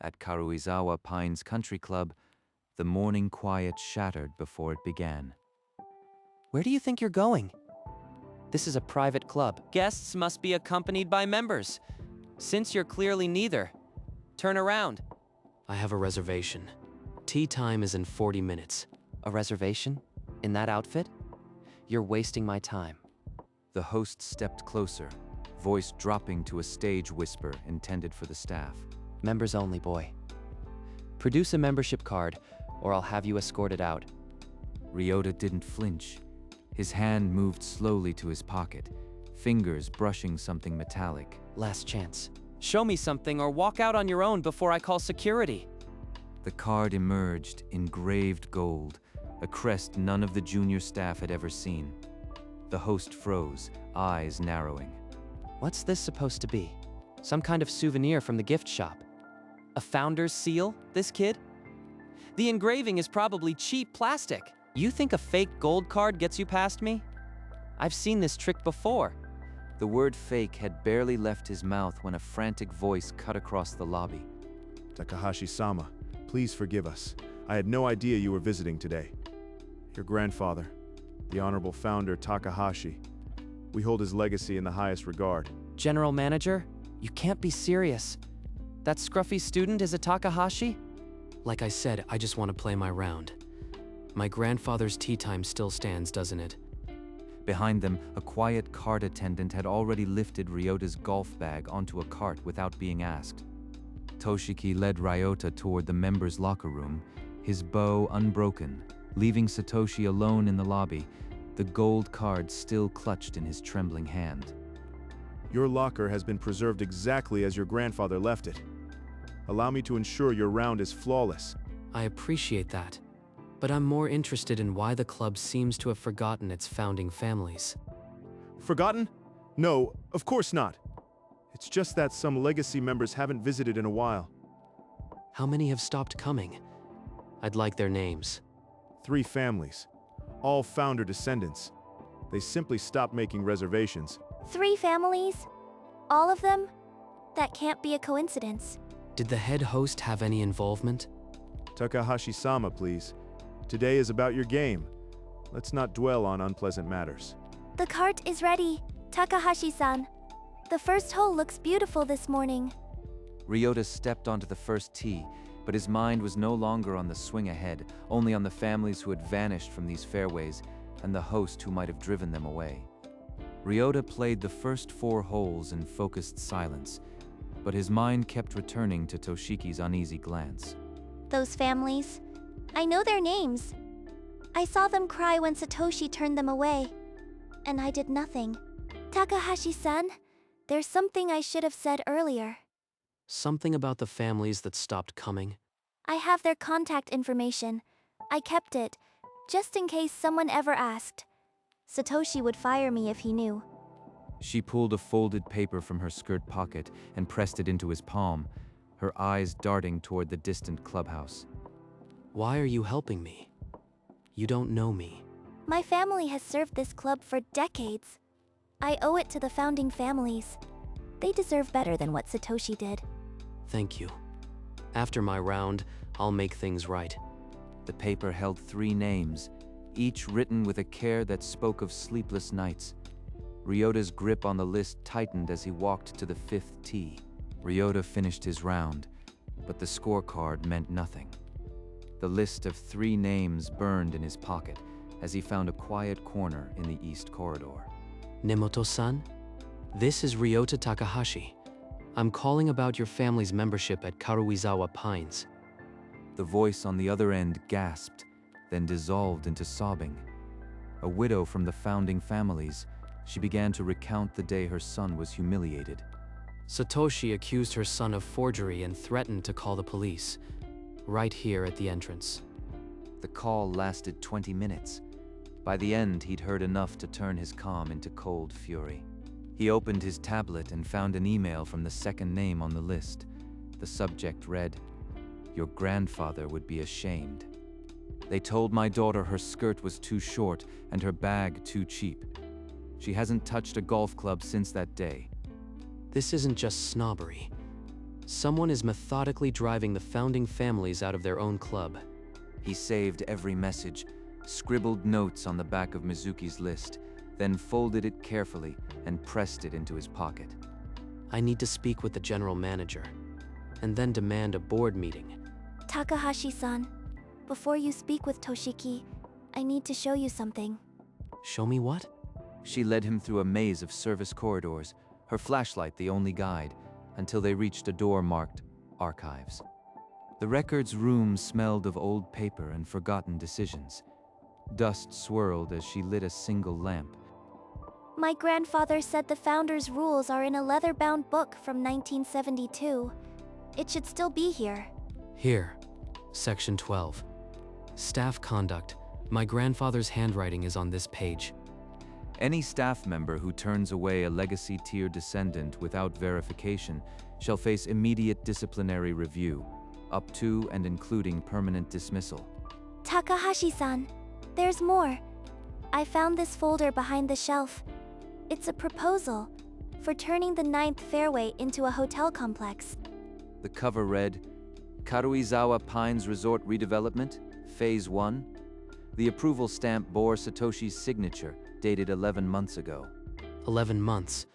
At Karuizawa Pines Country Club, the morning quiet shattered before it began. Where do you think you're going? This is a private club. Guests must be accompanied by members. Since you're clearly neither, turn around. I have a reservation. Tea time is in 40 minutes. A reservation? In that outfit? You're wasting my time. The host stepped closer, voice dropping to a stage whisper intended for the staff. Members only, boy. Produce a membership card, or I'll have you escorted out. Ryota didn't flinch. His hand moved slowly to his pocket, fingers brushing something metallic. Last chance. Show me something or walk out on your own before I call security. The card emerged, engraved gold, a crest none of the junior staff had ever seen. The host froze, eyes narrowing. What's this supposed to be? Some kind of souvenir from the gift shop? A founder's seal, this kid? The engraving is probably cheap plastic. You think a fake gold card gets you past me? I've seen this trick before. The word fake had barely left his mouth when a frantic voice cut across the lobby. Takahashi-sama, please forgive us. I had no idea you were visiting today. Your grandfather, the honorable founder Takahashi. We hold his legacy in the highest regard. General Manager, you can't be serious. That scruffy student is a Takahashi? Like I said, I just want to play my round. My grandfather's tea time still stands, doesn't it? Behind them, a quiet card attendant had already lifted Ryota's golf bag onto a cart without being asked. Toshiki led Ryota toward the members' locker room, his bow unbroken, leaving Satoshi alone in the lobby, the gold card still clutched in his trembling hand. Your locker has been preserved exactly as your grandfather left it. Allow me to ensure your round is flawless. I appreciate that, but I'm more interested in why the club seems to have forgotten its founding families. Forgotten? No, of course not. It's just that some legacy members haven't visited in a while. How many have stopped coming? I'd like their names. 3 families, all founder descendants. They simply stopped making reservations. 3 families? All of them? That can't be a coincidence. Did the head host have any involvement? Takahashi-sama, please. Today is about your game. Let's not dwell on unpleasant matters. The cart is ready, Takahashi-san. The first hole looks beautiful this morning. Ryota stepped onto the first tee, but his mind was no longer on the swing ahead, only on the families who had vanished from these fairways and the host who might have driven them away. Ryota played the first 4 holes in focused silence, but his mind kept returning to Toshiki's uneasy glance. Those families, I know their names. I saw them cry when Satoshi turned them away, and I did nothing. Takahashi-san, there's something I should have said earlier. Something about the families that stopped coming? I have their contact information. I kept it, just in case someone ever asked. Satoshi would fire me if he knew. She pulled a folded paper from her skirt pocket and pressed it into his palm, her eyes darting toward the distant clubhouse. Why are you helping me? You don't know me. My family has served this club for decades. I owe it to the founding families. They deserve better than what Satoshi did. Thank you. After my round, I'll make things right. The paper held 3 names, each written with a care that spoke of sleepless nights. Ryota's grip on the list tightened as he walked to the 5th tee. Ryota finished his round, but the scorecard meant nothing. The list of 3 names burned in his pocket as he found a quiet corner in the east corridor. Nemoto-san? This is Ryota Takahashi. I'm calling about your family's membership at Karuizawa Pines. The voice on the other end gasped, then dissolved into sobbing. A widow from the founding families, she began to recount the day her son was humiliated. Satoshi accused her son of forgery and threatened to call the police, right here at the entrance. The call lasted 20 minutes. By the end, he'd heard enough to turn his calm into cold fury. He opened his tablet and found an email from the second name on the list. The subject read, "Your grandfather would be ashamed. They told my daughter her skirt was too short and her bag too cheap. She hasn't touched a golf club since that day." This isn't just snobbery. Someone is methodically driving the founding families out of their own club. He saved every message, scribbled notes on the back of Mizuki's list, then folded it carefully and pressed it into his pocket. I need to speak with the general manager, and then demand a board meeting. Takahashi-san, before you speak with Toshiki, I need to show you something. Show me what? She led him through a maze of service corridors, her flashlight the only guide, until they reached a door marked Archives. The records room smelled of old paper and forgotten decisions. Dust swirled as she lit a single lamp. My grandfather said the founder's rules are in a leather-bound book from 1972. It should still be here. Here, Section 12. Staff conduct. My grandfather's handwriting is on this page. Any staff member who turns away a legacy tier descendant without verification shall face immediate disciplinary review, up to and including permanent dismissal. Takahashi-san, there's more. I found this folder behind the shelf. It's a proposal for turning the 9th Fairway into a hotel complex. The cover read, Karuizawa Pines Resort Redevelopment, Phase 1. The approval stamp bore Satoshi's signature, dated 11 months ago. 11 months,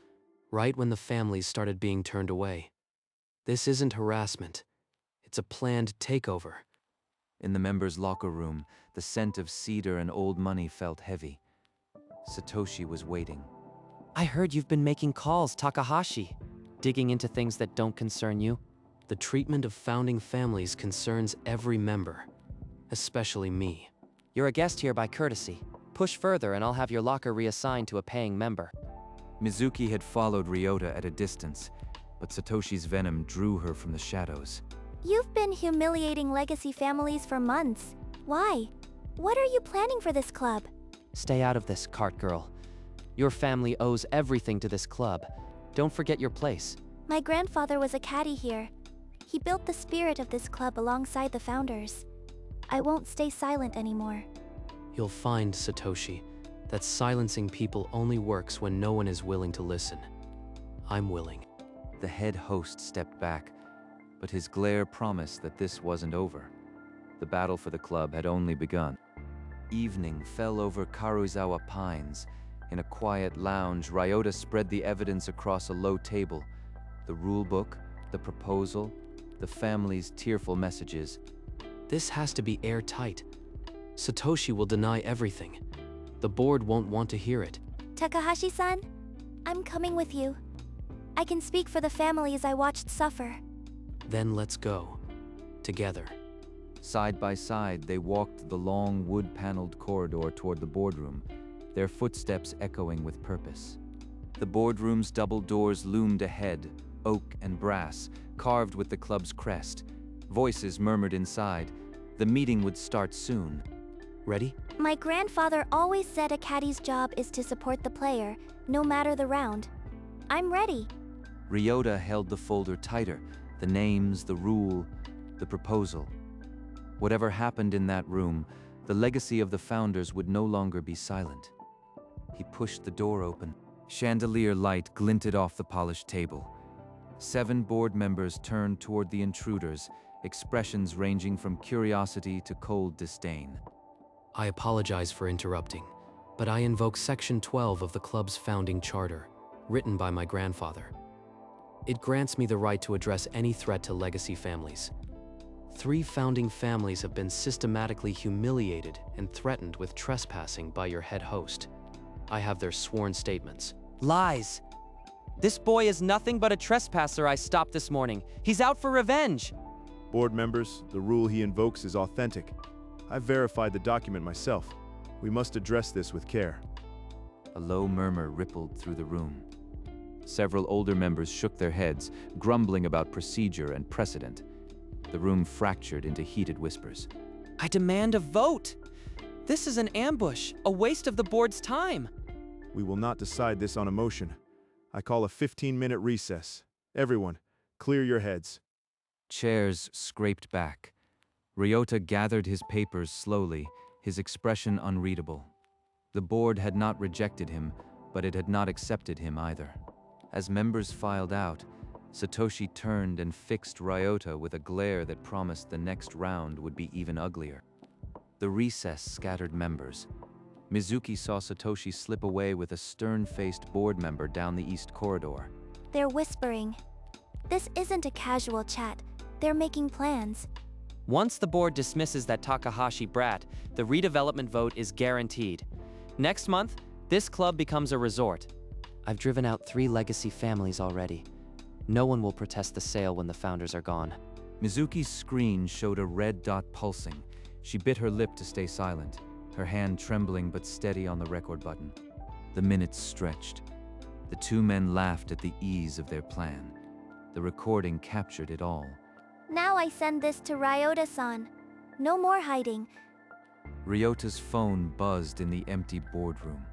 right when the families started being turned away. This isn't harassment. It's a planned takeover. In the members' locker room, the scent of cedar and old money felt heavy. Satoshi was waiting. I heard you've been making calls, Takahashi. Digging into things that don't concern you. The treatment of founding families concerns every member, especially me. You're a guest here by courtesy. Push further and I'll have your locker reassigned to a paying member. Mizuki had followed Ryota at a distance, but Satoshi's venom drew her from the shadows. You've been humiliating legacy families for months. Why? What are you planning for this club? Stay out of this, cart girl. Your family owes everything to this club. Don't forget your place. My grandfather was a caddy here. He built the spirit of this club alongside the founders. I won't stay silent anymore. You'll find, Satoshi, that silencing people only works when no one is willing to listen. I'm willing. The head host stepped back, but his glare promised that this wasn't over. The battle for the club had only begun. Evening fell over Karuizawa Pines. In a quiet lounge, Ryota spread the evidence across a low table. The rulebook, the proposal, the family's tearful messages. This has to be airtight. Satoshi will deny everything. The board won't want to hear it. Takahashi-san, I'm coming with you. I can speak for the families I watched suffer. Then let's go. Together. Side by side, they walked the long wood-paneled corridor toward the boardroom, their footsteps echoing with purpose. The boardroom's double doors loomed ahead, oak and brass, carved with the club's crest. Voices murmured inside. The meeting would start soon. Ready? My grandfather always said a caddy's job is to support the player, no matter the round. I'm ready. Ryota held the folder tighter, the names, the rule, the proposal. Whatever happened in that room, the legacy of the founders would no longer be silent. He pushed the door open. Chandelier light glinted off the polished table. 7 board members turned toward the intruders, expressions ranging from curiosity to cold disdain. I apologize for interrupting, but I invoke Section 12 of the club's founding charter, written by my grandfather. It grants me the right to address any threat to legacy families. 3 founding families have been systematically humiliated and threatened with trespassing by your head host. I have their sworn statements. Lies! This boy is nothing but a trespasser I stopped this morning. He's out for revenge! Board members, the rule he invokes is authentic. I've verified the document myself. We must address this with care. A low murmur rippled through the room. Several older members shook their heads, grumbling about procedure and precedent. The room fractured into heated whispers. I demand a vote! This is an ambush, a waste of the board's time. We will not decide this on emotion. I call a 15-minute recess. Everyone, clear your heads. Chairs scraped back. Ryota gathered his papers slowly, his expression unreadable. The board had not rejected him, but it had not accepted him either. As members filed out, Satoshi turned and fixed Ryota with a glare that promised the next round would be even uglier. The recess scattered members. Mizuki saw Satoshi slip away with a stern-faced board member down the east corridor. They're whispering. This isn't a casual chat. They're making plans. Once the board dismisses that Takahashi brat, the redevelopment vote is guaranteed. Next month, this club becomes a resort. I've driven out 3 legacy families already. No one will protest the sale when the founders are gone. Mizuki's screen showed a red dot pulsing. She bit her lip to stay silent, her hand trembling but steady on the record button. The minutes stretched. The 2 men laughed at the ease of their plan. The recording captured it all. Now I send this to Ryota-san. No more hiding. Ryota's phone buzzed in the empty boardroom.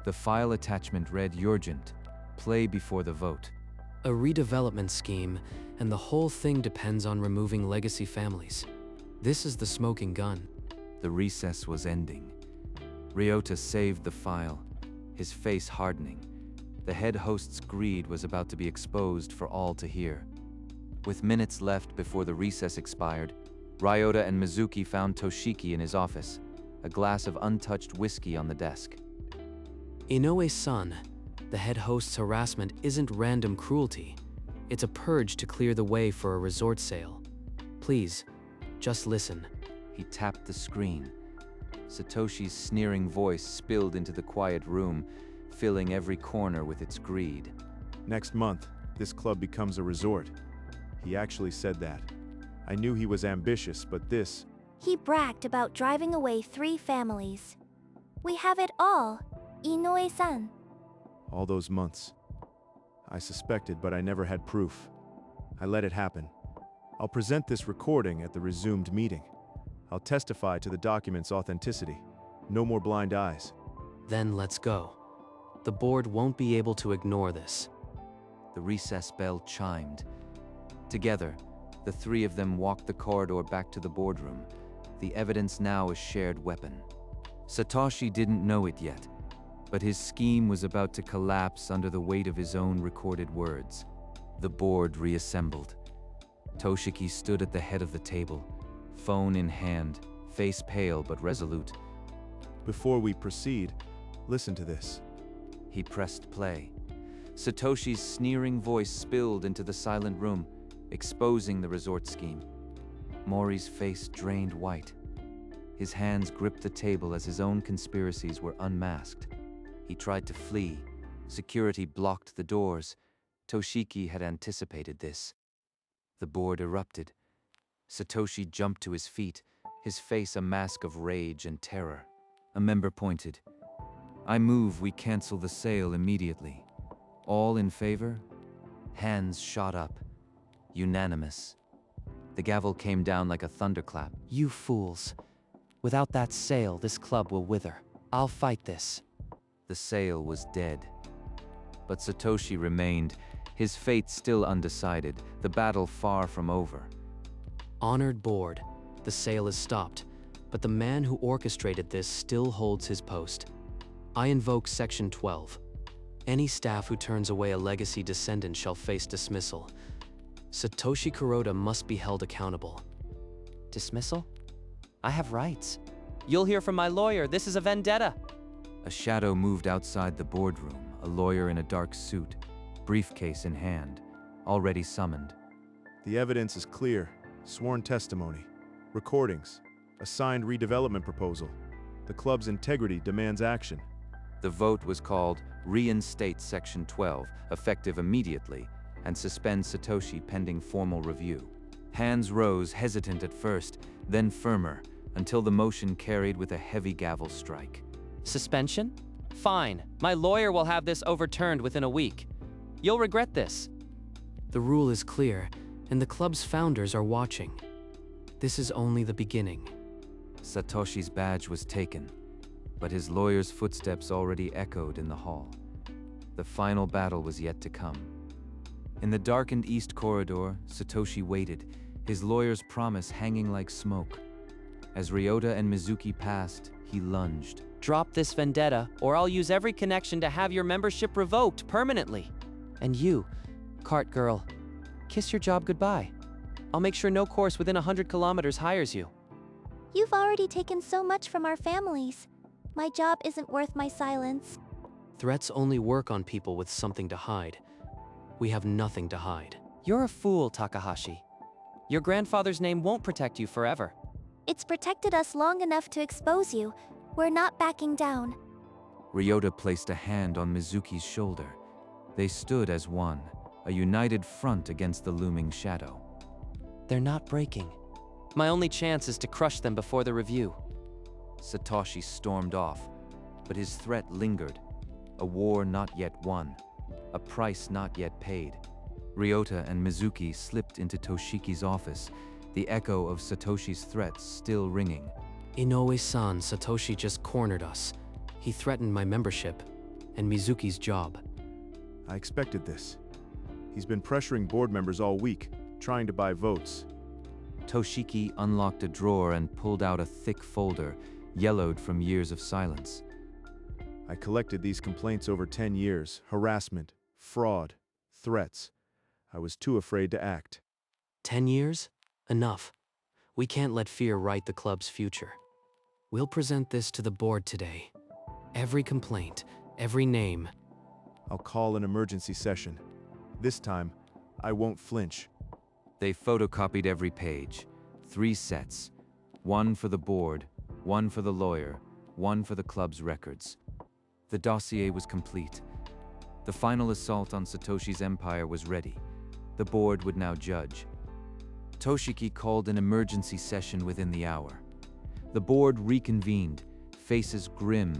The file attachment read urgent, play before the vote. A redevelopment scheme, and the whole thing depends on removing legacy families. This is the smoking gun. The recess was ending. Ryota saved the file, his face hardening. The head host's greed was about to be exposed for all to hear. With minutes left before the recess expired, Ryota and Mizuki found Toshiki in his office, a glass of untouched whiskey on the desk. Inoue-san, the head host's harassment isn't random cruelty. It's a purge to clear the way for a resort sale. Please, just listen. He tapped the screen. Satoshi's sneering voice spilled into the quiet room, filling every corner with its greed. Next month, this club becomes a resort. He actually said that. I knew he was ambitious, but this... He bragged about driving away 3 families. We have it all, Inoue-san. All those months. I suspected, but I never had proof. I let it happen. I'll present this recording at the resumed meeting. I'll testify to the document's authenticity. No more blind eyes. Then let's go. The board won't be able to ignore this. The recess bell chimed. Together, the 3 of them walked the corridor back to the boardroom, the evidence now a shared weapon. Satoshi didn't know it yet, but his scheme was about to collapse under the weight of his own recorded words. The board reassembled. Toshiki stood at the head of the table, phone in hand, face pale but resolute. Before we proceed, listen to this. He pressed play. Satoshi's sneering voice spilled into the silent room, exposing the resort scheme. Mori's face drained white. His hands gripped the table as his own conspiracies were unmasked. He tried to flee. Security blocked the doors. Toshiki had anticipated this. The board erupted. Satoshi jumped to his feet, his face a mask of rage and terror. A member pointed. I move we cancel the sale immediately. All in favor? Hands shot up. Unanimous. The gavel came down like a thunderclap. You fools. Without that sale, this club will wither. I'll fight this. The sale was dead. But Satoshi remained, his fate still undecided, the battle far from over. Honored board, the sale is stopped, but the man who orchestrated this still holds his post. I invoke Section 12. Any staff who turns away a legacy descendant shall face dismissal. Satoshi Kuroda must be held accountable. Dismissal? I have rights. You'll hear from my lawyer. This is a vendetta. A shadow moved outside the boardroom, a lawyer in a dark suit, briefcase in hand, already summoned. The evidence is clear. Sworn testimony. Recordings. A signed redevelopment proposal. The club's integrity demands action. The vote was called Reinstate Section 12, effective immediately, and suspend Satoshi pending formal review. Hands rose, hesitant at first, then firmer, until the motion carried with a heavy gavel strike. Suspension? Fine. My lawyer will have this overturned within a week. You'll regret this. The rule is clear, and the club's founders are watching. This is only the beginning. Satoshi's badge was taken, but his lawyer's footsteps already echoed in the hall. The final battle was yet to come. In the darkened east corridor, Satoshi waited, his lawyer's promise hanging like smoke. As Ryota and Mizuki passed, he lunged. Drop this vendetta, or I'll use every connection to have your membership revoked permanently. And you, cart girl, kiss your job goodbye. I'll make sure no course within 100 kilometers hires you. You've already taken so much from our families. My job isn't worth my silence. Threats only work on people with something to hide. We have nothing to hide. You're a fool, Takahashi. Your grandfather's name won't protect you forever. It's protected us long enough to expose you. We're not backing down. Ryota placed a hand on Mizuki's shoulder. They stood as one, a united front against the looming shadow. They're not breaking. My only chance is to crush them before the review. Satoshi stormed off, but his threat lingered. A war not yet won, a price not yet paid. Ryota and Mizuki slipped into Toshiki's office, the echo of Satoshi's threats still ringing. Inoue-san, Satoshi just cornered us. He threatened my membership and Mizuki's job. I expected this. He's been pressuring board members all week, trying to buy votes. Toshiki unlocked a drawer and pulled out a thick folder, yellowed from years of silence. I collected these complaints over 10 years, harassment, fraud, threats. I was too afraid to act. 10 years? Enough. We can't let fear write the club's future. We'll present this to the board today. Every complaint, every name. I'll call an emergency session. This time, I won't flinch. They photocopied every page, 3 sets, one for the board, one for the lawyer, one for the club's records. The dossier was complete. The final assault on Satoshi's empire was ready. The board would now judge. Toshiki called an emergency session within the hour. The board reconvened, faces grim.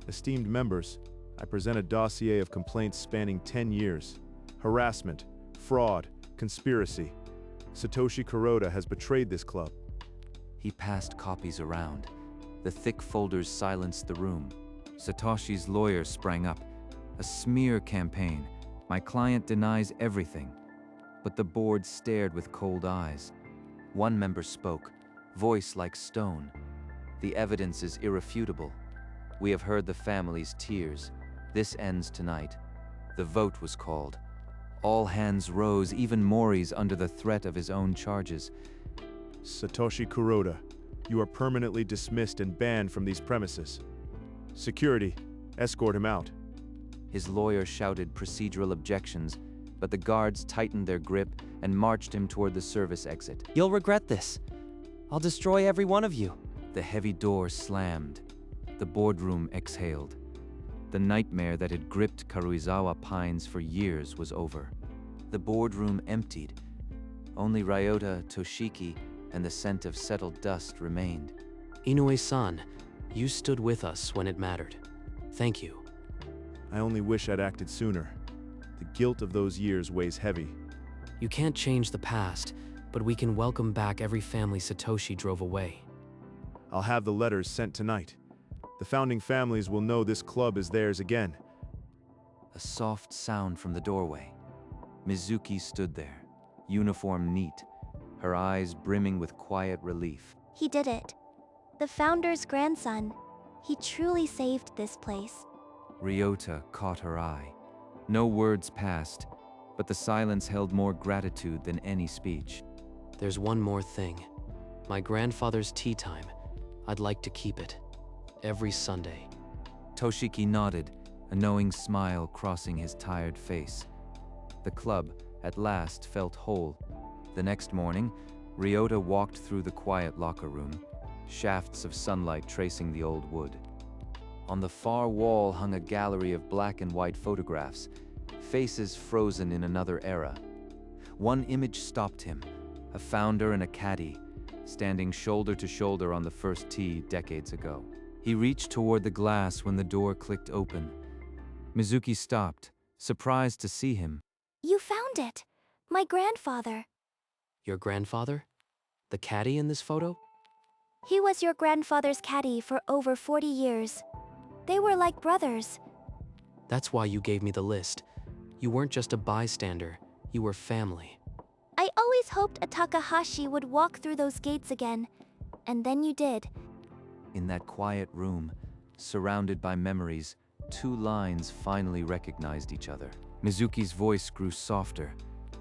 Esteemed members, I present a dossier of complaints spanning 10 years. Harassment, fraud, conspiracy. Satoshi Kuroda has betrayed this club. He passed copies around. The thick folders silenced the room. Satoshi's lawyer sprang up. A smear campaign. My client denies everything. But the board stared with cold eyes. One member spoke, voice like stone. The evidence is irrefutable. We have heard the family's tears. This ends tonight. The vote was called. All hands rose, even Mori's under the threat of his own charges. Satoshi Kuroda, you are permanently dismissed and banned from these premises. Security, escort him out. His lawyer shouted procedural objections, but the guards tightened their grip and marched him toward the service exit. You'll regret this. I'll destroy every one of you. The heavy door slammed. The boardroom exhaled. The nightmare that had gripped Karuizawa Pines for years was over. The boardroom emptied. Only Ryota, Toshiki, and the scent of settled dust remained. Inoue-san, you stood with us when it mattered. Thank you. I only wish I'd acted sooner. The guilt of those years weighs heavy. You can't change the past, but we can welcome back every family Satoshi drove away. I'll have the letters sent tonight. The founding families will know this club is theirs again. A soft sound from the doorway. Mizuki stood there, uniform neat, her eyes brimming with quiet relief. He did it. The founder's grandson. He truly saved this place. Ryota caught her eye. No words passed, but the silence held more gratitude than any speech. There's one more thing. My grandfather's tea time. I'd like to keep it. Every Sunday. Toshiki nodded, a knowing smile crossing his tired face. The club, at last, felt whole. The next morning, Ryota walked through the quiet locker room, shafts of sunlight tracing the old wood. On the far wall hung a gallery of black and white photographs, faces frozen in another era. One image stopped him, a founder and a caddy, standing shoulder to shoulder on the first tee decades ago. He reached toward the glass when the door clicked open. Mizuki stopped, surprised to see him. You found it. My grandfather. Your grandfather? The caddy in this photo? He was your grandfather's caddy for over 40 years. They were like brothers. That's why you gave me the list. You weren't just a bystander, you were family. I always hoped a Takahashi would walk through those gates again. And then you did. In that quiet room, surrounded by memories, 2 lines finally recognized each other. Mizuki's voice grew softer.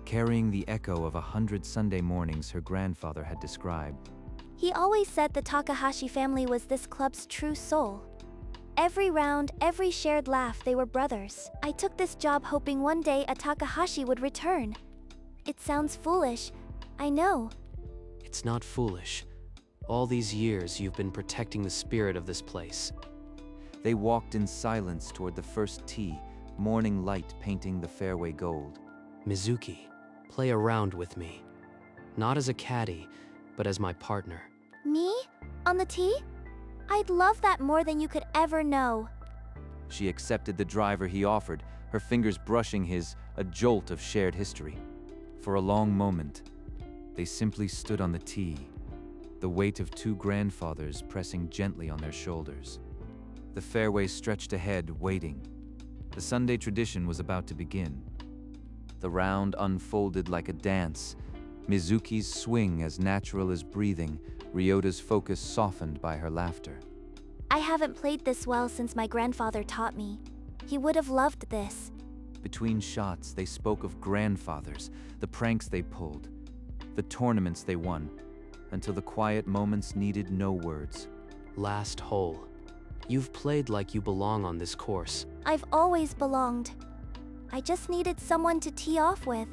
carrying the echo of 100 Sunday mornings her grandfather had described. He always said the Takahashi family was this club's true soul. Every round, every shared laugh, they were brothers. I took this job hoping one day a Takahashi would return. It sounds foolish, I know. It's not foolish. All these years you've been protecting the spirit of this place. They walked in silence toward the first tee, morning light painting the fairway gold. Mizuki, play around with me. Not as a caddy, but as my partner. Me? On the tee? I'd love that more than you could ever know. She accepted the driver he offered, her fingers brushing his, a jolt of shared history. For a long moment, they simply stood on the tee, the weight of two grandfathers pressing gently on their shoulders. The fairway stretched ahead, waiting. The Sunday tradition was about to begin. The round unfolded like a dance, Mizuki's swing as natural as breathing, Ryota's focus softened by her laughter. I haven't played this well since my grandfather taught me. He would have loved this. Between shots, they spoke of grandfathers, the pranks they pulled, the tournaments they won, until the quiet moments needed no words. Last hole. You've played like you belong on this course. I've always belonged. I just needed someone to tee off with.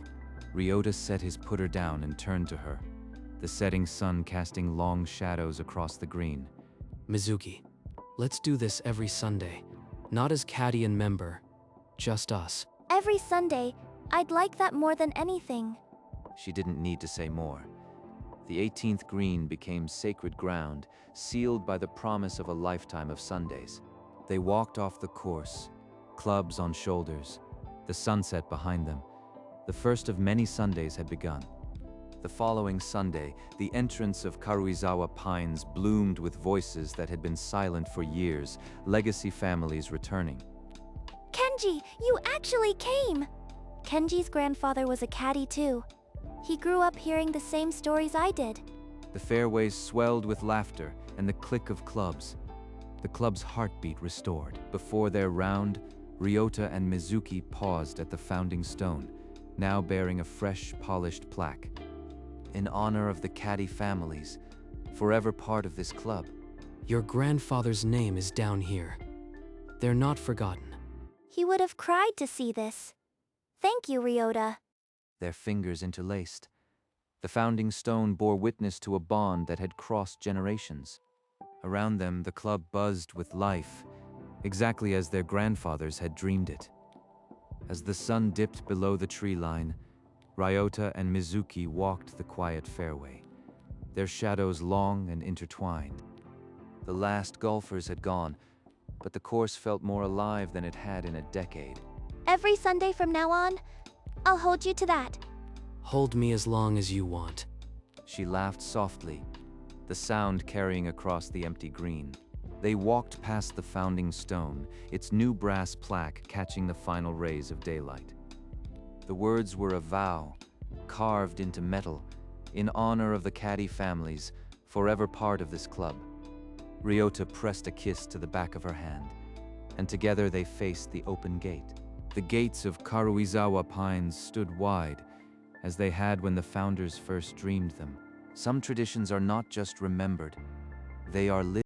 Ryota set his putter down and turned to her, the setting sun casting long shadows across the green. Mizuki, let's do this every Sunday. Not as caddy and member, just us. Every Sunday, I'd like that more than anything. She didn't need to say more. The 18th green became sacred ground, sealed by the promise of a lifetime of Sundays. They walked off the course, clubs on shoulders, the sunset behind them. The first of many Sundays had begun. The following Sunday, the entrance of Karuizawa Pines bloomed with voices that had been silent for years, legacy families returning. Kenji, you actually came! Kenji's grandfather was a caddy too. He grew up hearing the same stories I did. The fairways swelled with laughter and the click of clubs. The club's heartbeat restored. Before their round, Ryota and Mizuki paused at the founding stone, now bearing a fresh, polished plaque. In honor of the caddy families, forever part of this club. Your grandfather's name is down here. They're not forgotten. He would have cried to see this. Thank you, Ryota. Their fingers interlaced. The founding stone bore witness to a bond that had crossed generations. Around them, the club buzzed with life, exactly as their grandfathers had dreamed it. As the sun dipped below the tree line, Ryota and Mizuki walked the quiet fairway, their shadows long and intertwined. The last golfers had gone, but the course felt more alive than it had in a decade. Every Sunday from now on, I'll hold you to that. Hold me as long as you want. She laughed softly, the sound carrying across the empty green. They walked past the founding stone, its new brass plaque catching the final rays of daylight. The words were a vow, carved into metal, in honor of the caddy families, forever part of this club. Ryota pressed a kiss to the back of her hand, and together they faced the open gate. The gates of Karuizawa Pines stood wide, as they had when the founders first dreamed them. Some traditions are not just remembered, they are lived.